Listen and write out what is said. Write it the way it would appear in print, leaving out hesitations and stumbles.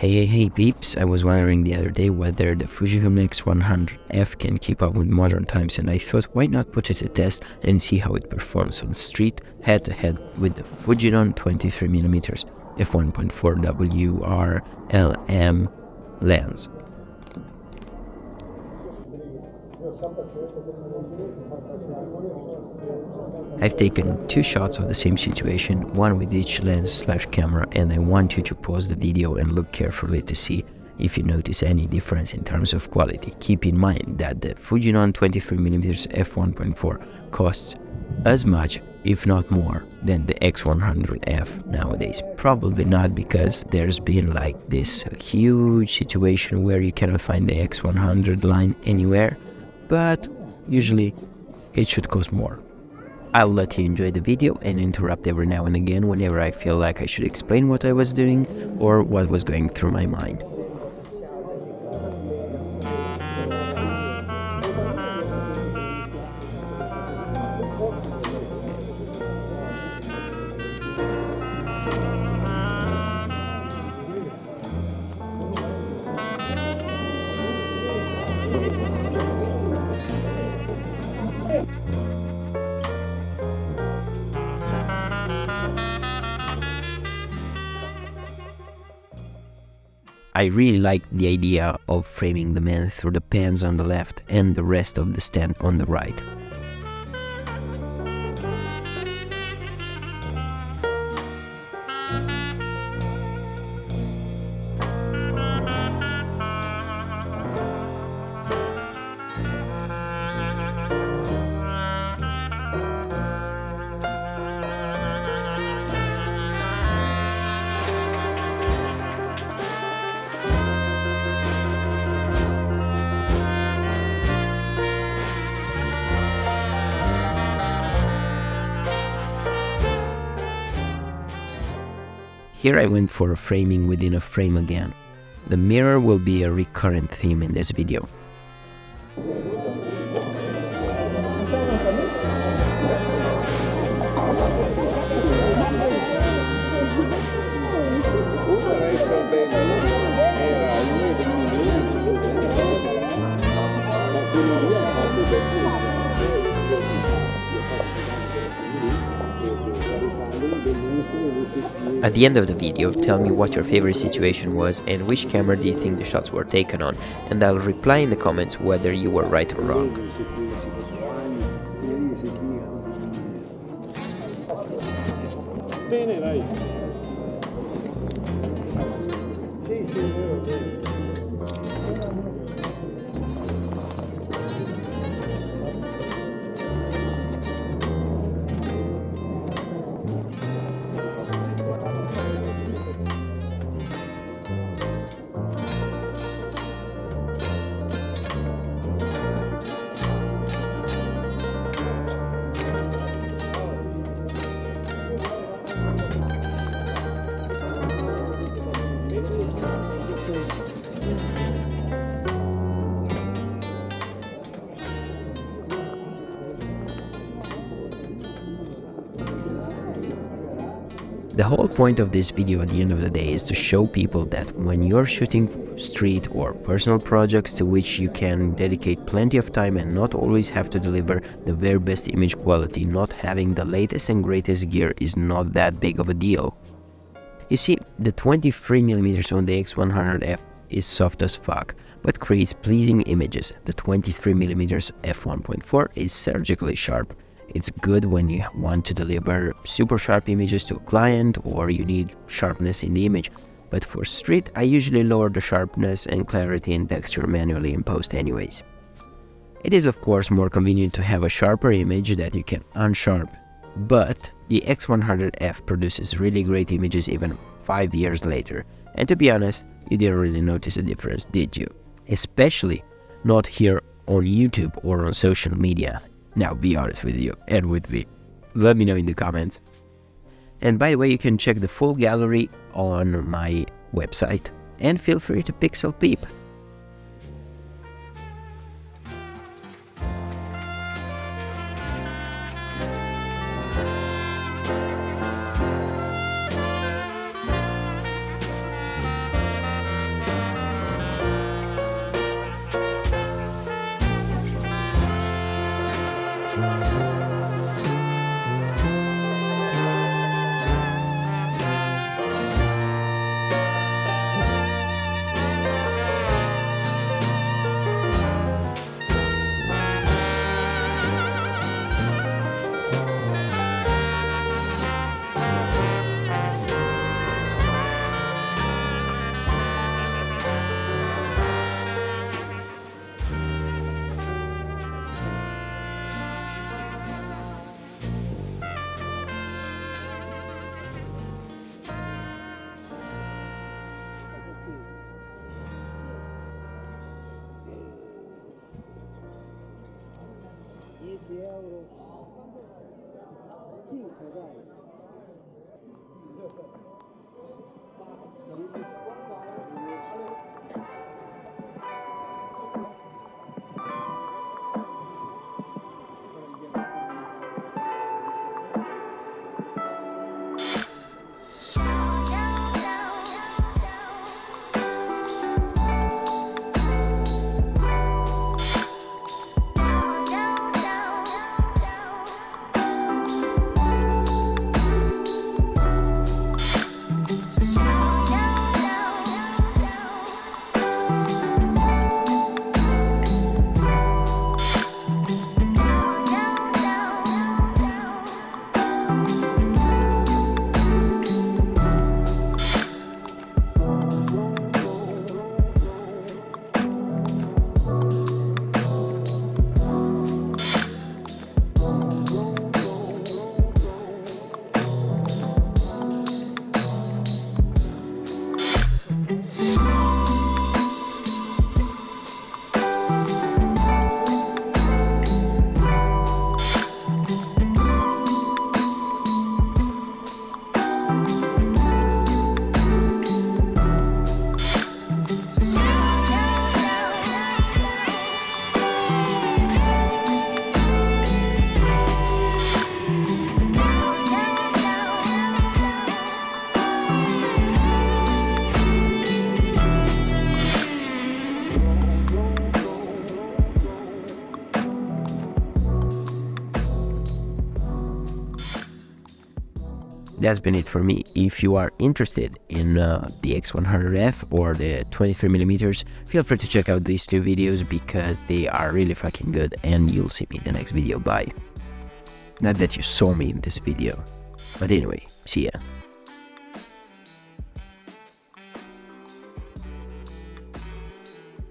Hey peeps, I was wondering the other day whether the Fujifilm X100F can keep up with modern times, and I thought why not put it to test and see how it performs on street head to head with the Fujifilm 23mm f1.4 WR-LM lens. I've taken two shots of the same situation, one with each lens/camera, and I want you to pause the video and look carefully to see if you notice any difference in terms of quality. Keep in mind that the Fujifilm 23mm f1.4 costs as much, if not more, than the X100F nowadays. Probably not, because there's been like this huge situation where you cannot find the X100 line anywhere, but usually it should cost more. I'll let you enjoy the video and interrupt every now and again whenever I feel like I should explain what I was doing or what was going through my mind. I really like the idea of framing the man through the pans on the left and the rest of the stand on the right. Here I went for a framing within a frame again. The mirror will be a recurrent theme in this video. At the end of the video, tell me what your favorite situation was and which camera do you think the shots were taken on, and I'll reply in the comments whether you were right or wrong. The whole point of this video at the end of the day is to show people that when you're shooting street or personal projects to which you can dedicate plenty of time and not always have to deliver the very best image quality, not having the latest and greatest gear is not that big of a deal. You see, the 23mm on the X100F is soft as fuck, but creates pleasing images. The 23mm f1.4 is surgically sharp. It's good when you want to deliver super sharp images to a client or you need sharpness in the image, but for street I usually lower the sharpness and clarity and texture manually in post anyways. It is of course more convenient to have a sharper image that you can unsharp, but the X100F produces really great images even 5 years later, and to be honest, you didn't really notice a difference, did you? Especially not here on YouTube or on social media. Now be honest with you and with me. Let me know in the comments. And by the way, you can check the full gallery on my website and feel free to pixel peep. That's been it for me. If you are interested in the X100F or the 23mm, feel free to check out these two videos because they are really fucking good, and you'll see me in the next video. Bye. Not that you saw me in this video, but anyway, see ya.